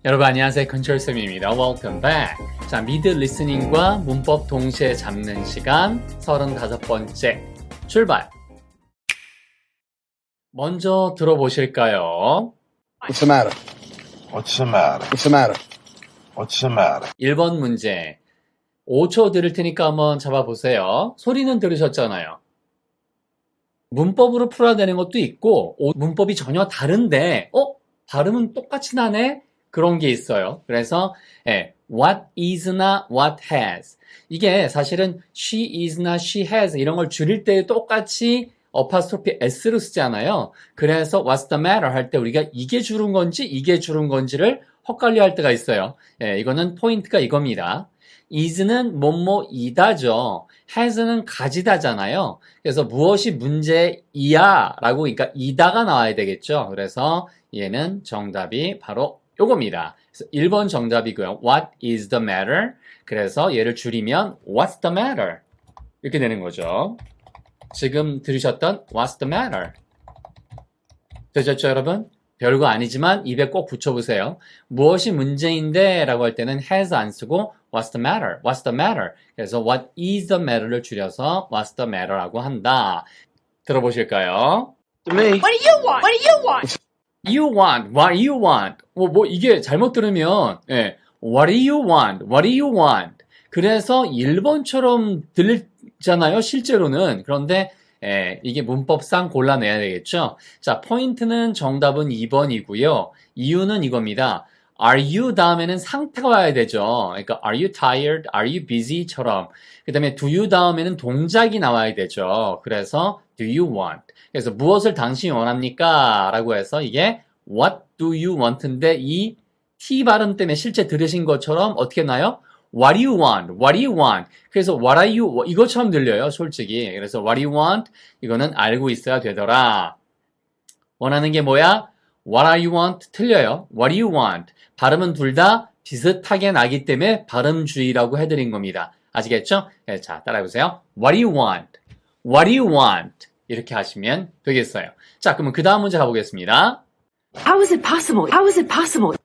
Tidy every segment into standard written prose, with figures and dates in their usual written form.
여러분 안녕하세요. 컨트롤쌤입니다. Welcome back. 자, 미드 리스닝과 문법 동시에 잡는 시간 35번째 출발. 먼저 들어보실까요? What's the matter? What's the matter? What's the matter? What's the matter? 1번 문제. 5초 들을 테니까 한번 잡아보세요. 소리는 들으셨잖아요. 문법으로 풀어야 되는 것도 있고 문법이 전혀 다른데 발음은 똑같이 나네? 그런 게 있어요. 그래서 what is나 what has 이게 사실은 she is나 she has 이런 걸 줄일 때 똑같이 어파스트로피 s로 쓰잖아요. 그래서 what's the matter 할 때 우리가 이게 줄은 건지 이게 줄은 건지를 헛갈려 할 때가 있어요. 이거는 포인트가 이겁니다. is는 뭐뭐이다죠. has는 가지다잖아요. 그래서 무엇이 문제이야 라고 그러니까 이다가 나와야 되겠죠. 그래서 얘는 정답이 바로 요겁니다. 그래서 1번 정답이고요. What is the matter? 그래서 얘를 줄이면 What's the matter? 이렇게 되는 거죠. 지금 들으셨던 What's the matter? 되셨죠, 여러분? 별거 아니지만 입에 꼭 붙여보세요. 무엇이 문제인데? 라고 할 때는 has 안 쓰고 What's the matter? What's the matter? 그래서 What is the matter를 줄여서 What's the matter? 라고 한다. 들어보실까요? To me. What do you want? What do you want? You want, what do you want? 이게 잘못 들으면, what do you want? What do you want? 그래서 1번처럼 들리잖아요, 실제로는. 그런데, 이게 문법상 골라내야 되겠죠? 자, 포인트는 정답은 2번이고요. 이유는 이겁니다. Are you 다음에는 상태가 와야 되죠. 그러니까, are you tired? Are you busy?처럼. 그 다음에 do you 다음에는 동작이 나와야 되죠. 그래서, do you want? 그래서 무엇을 당신이 원합니까? 라고 해서 이게 what do you want인데 이 T 발음 때문에 실제 들으신 것처럼 어떻게 나요? What do you want? What do you want? 그래서 what are you? 이것처럼 들려요, 솔직히. 그래서 what do you want? 이거는 알고 있어야 되더라. 원하는 게 뭐야? What are you want? 틀려요. What do you want? 발음은 둘 다 비슷하게 나기 때문에 발음주의라고 해드린 겁니다. 아시겠죠? 자, 따라해보세요. What do you want? What do you want? 이렇게 하시면 되겠어요. 자, 그러면 그 다음 문제 가보겠습니다. How is it possible? How is it possible?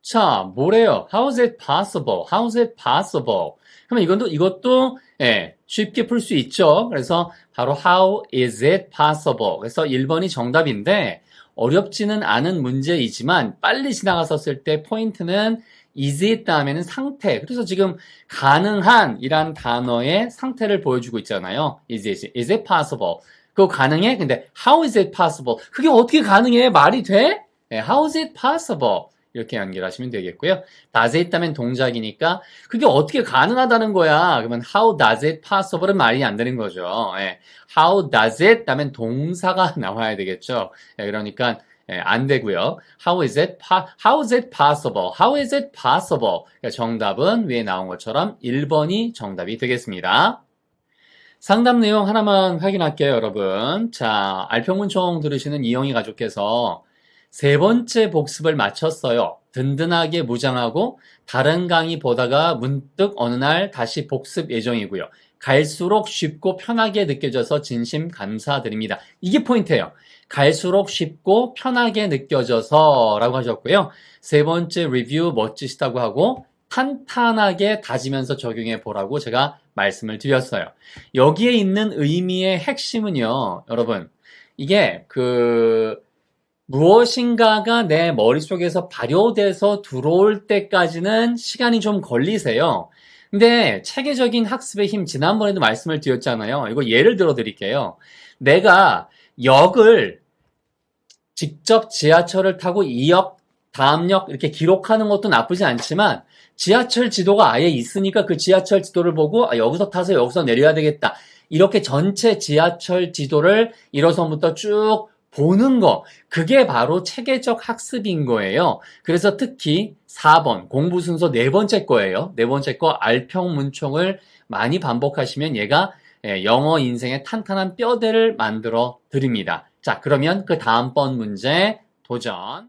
자, 뭐래요? How is it possible? How is it possible? 그러면 이것도 쉽게 풀 수 있죠. 그래서 바로 How is it possible? 그래서 1번이 정답인데 어렵지는 않은 문제이지만 빨리 지나갔었을 때 포인트는 is it 다음에는 상태. 그래서 지금 가능한 이란 단어의 상태를 보여주고 있잖아요. Is it possible? 그거 가능해? 근데 how is it possible? 그게 어떻게 가능해? 말이 돼? How is it possible? 이렇게 연결하시면 되겠고요. does it 다면 동작이니까 그게 어떻게 가능하다는 거야? 그러면 how does it possible은 말이 안 되는 거죠. how does it 다면 동사가 나와야 되겠죠. 그러니까 안 되고요. How is it possible? How is it possible? 정답은 위에 나온 것처럼 1번이 정답이 되겠습니다. 상담 내용 하나만 확인할게요, 여러분. 자, 알평문총 들으시는 이영희 가족께서 세 번째 복습을 마쳤어요. 든든하게 무장하고 다른 강의 보다가 문득 어느 날 다시 복습 예정이고요. 갈수록 쉽고 편하게 느껴져서 진심 감사드립니다. 이게 포인트예요. 갈수록 쉽고 편하게 느껴져서 라고 하셨고요. 세 번째 리뷰 멋지시다고 하고 탄탄하게 다지면서 적용해 보라고 제가 말씀을 드렸어요. 여기에 있는 의미의 핵심은요, 여러분, 이게 무엇인가가 내 머릿속에서 발효돼서 들어올 때까지는 시간이 좀 걸리세요. 근데 체계적인 학습의 힘, 지난번에도 말씀을 드렸잖아요. 이거 예를 들어 드릴게요. 내가 역을 직접 지하철을 타고 2역, 다음 역 이렇게 기록하는 것도 나쁘지 않지만 지하철 지도가 아예 있으니까 그 지하철 지도를 보고 여기서 타서 여기서 내려야 되겠다. 이렇게 전체 지하철 지도를 1호선부터 쭉 보는 거, 그게 바로 체계적 학습인 거예요. 그래서 특히 4번 공부 순서 네 번째 거예요. 네 번째 거 알평문총을 많이 반복하시면 얘가 영어 인생의 탄탄한 뼈대를 만들어 드립니다. 자, 그러면 그 다음번 문제 도전.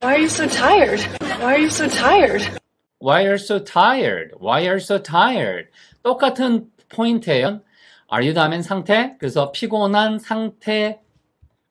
Why are you so tired? Why are you so tired? Why are you so tired? Why are you so tired? 똑같은 포인트예요. Are you 다음엔 상태. 그래서 피곤한 상태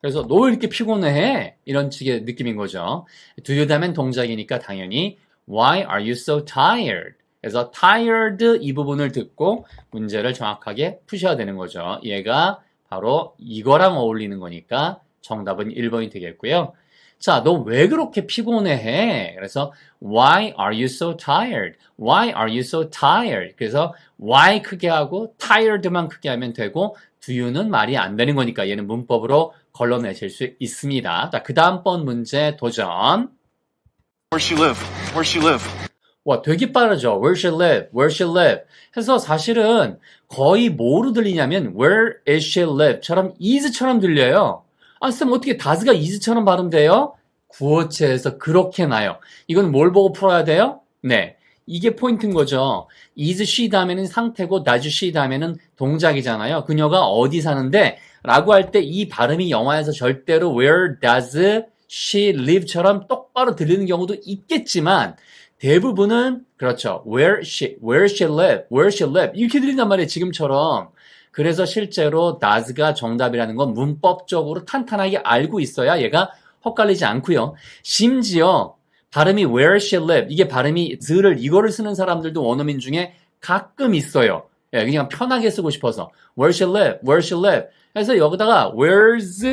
그래서 너 왜 이렇게 피곤해? 이런 식의 느낌인 거죠. Do you 다음엔 동작이니까 당연히 Why are you so tired? 그래서 tired 이 부분을 듣고 문제를 정확하게 푸셔야 되는 거죠. 얘가 바로 이거랑 어울리는 거니까 정답은 1번이 되겠고요. 자, 너 왜 그렇게 피곤해? 그래서 Why are you so tired? Why are you so tired? 그래서 why 크게 하고 tired만 크게 하면 되고 do you는 말이 안 되는 거니까 얘는 문법으로 걸러내실 수 있습니다. 자, 그 다음번 문제 도전. Where she live? Where she live? 와, 되게 빠르죠. Where she live? Where she live? 해서 사실은 거의 뭐로 들리냐면 Where is she live?처럼 is처럼 들려요. 아, 쌤 어떻게 does가 is처럼 발음돼요? 구어체에서 그렇게 나요. 이건 뭘 보고 풀어야 돼요? 네, 이게 포인트인 거죠. is she 다음에는 상태고 does she 다음에는 동작이잖아요. 그녀가 어디 사는데 라고 할 때 이 발음이 영화에서 절대로 Where does she live처럼 똑바로 들리는 경우도 있겠지만 대부분은 그렇죠. Where she live, where she live 이렇게 들린단 말이에요. 지금처럼. 그래서 실제로 does가 정답이라는 건 문법적으로 탄탄하게 알고 있어야 얘가 헛갈리지 않고요. 심지어 발음이 where she live 이게 발음이 이거를 쓰는 사람들도 원어민 중에 가끔 있어요. 예, 그냥 편하게 쓰고 싶어서 where she live, where she live 해서 여기다가 where's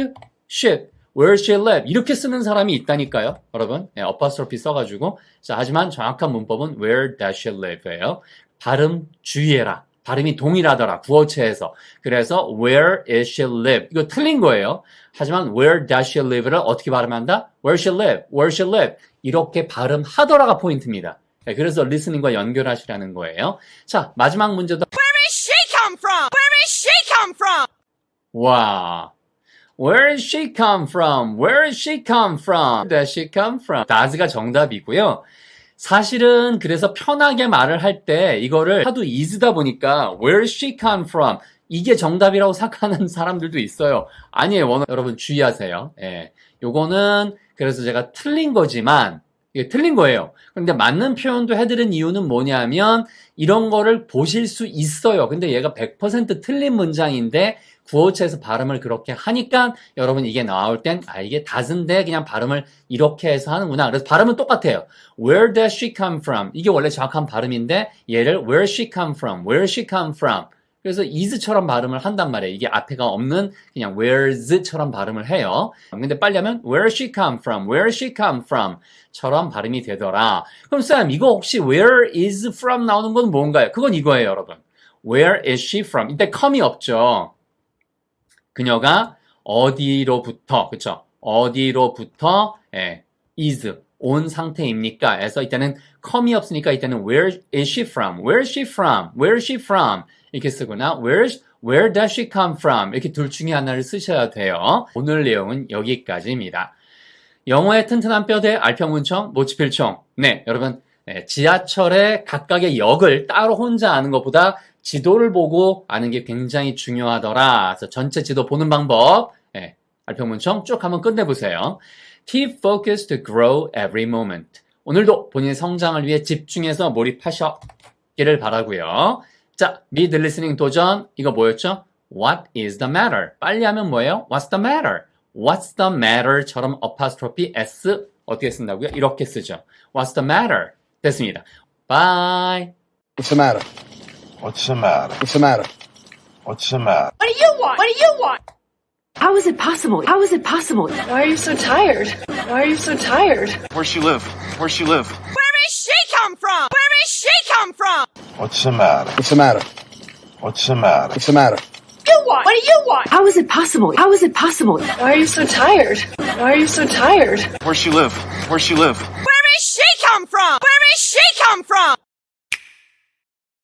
she, where she live 이렇게 쓰는 사람이 있다니까요. 여러분 어퍼스트로피 써가지고 자, 하지만 정확한 문법은 where does she live예요. 발음 주의해라. 발음이 동일하더라. 구어체에서. 그래서 where is she live 이거 틀린 거예요. 하지만 where does she live를 어떻게 발음한다? where she live, where she live 이렇게 발음하더라가 포인트입니다. 네, 그래서 리스닝과 연결하시라는 거예요. 자, 마지막 문제도 Where is she come from? Where is she come from? 와, where is she come from? Where is she come from? Where does she come from? does가 정답이고요. 사실은 그래서 편하게 말을 할 때 이거를 하도 is다 보니까 where is she come from? 이게 정답이라고 생각하는 사람들도 있어요. 아니에요. 여러분 주의하세요. 예. 요거는 그래서 제가 틀린 거지만 이게 틀린 거예요. 근데 맞는 표현도 해드린 이유는 뭐냐면 이런 거를 보실 수 있어요. 근데 얘가 100% 틀린 문장인데 구어체에서 발음을 그렇게 하니까 여러분 이게 나올 땐 이게 doesn't 그냥 발음을 이렇게 해서 하는구나. 그래서 발음은 똑같아요. Where does she come from? 이게 원래 정확한 발음인데 얘를 where she come from? Where she come from? 그래서 is처럼 발음을 한단 말이에요. 이게 앞에가 없는 그냥 where's처럼 발음을 해요. 근데 빨리 하면 where she come from? Where she come from? 처럼 발음이 되더라. 그럼 쌤 이거 혹시 where is from 나오는 건 뭔가요? 그건 이거예요, 여러분. Where is she from? 이때 come이 없죠. 그녀가 어디로부터, 그쵸? 어디로부터, is, 온 상태입니까? 해서 이때는 come이 없으니까 이때는 where is she from? Where is she from? Where is she from? 이렇게 쓰거나 where does she come from? 이렇게 둘 중에 하나를 쓰셔야 돼요. 오늘 내용은 여기까지입니다. 영어의 튼튼한 뼈대 알평문청 모치필총. 네, 여러분 지하철의 각각의 역을 따로 혼자 아는 것보다 지도를 보고 아는 게 굉장히 중요하더라. 그래서 전체 지도 보는 방법 알평문청 쭉 한번 끝내보세요. Keep focused to grow every moment. 오늘도 본인의 성장을 위해 집중해서 몰입하시기를 바라고요. 자, mid listening 도전. 이거 뭐였죠? What is the matter? 빨리 하면 뭐예요? What's the matter? What's the matter처럼 apostrophe s 어떻게 쓴다고요? 이렇게 쓰죠. What's the matter? 됐습니다. Bye. What's the matter? What's the matter? What's the matter? What's the matter? What do you want? What do you want? How is it possible? How is it possible? Why are you so tired? Why are you so tired? Where she live? Where she live? Where is she come from? Where is she come from? What's the matter? What's the matter? What's the matter? What's the matter? You want? What do you want? How is it possible? How is it possible? Why are you so tired? Why are you so tired? Where she live? Where she live? Where is she come from? Where is she come from?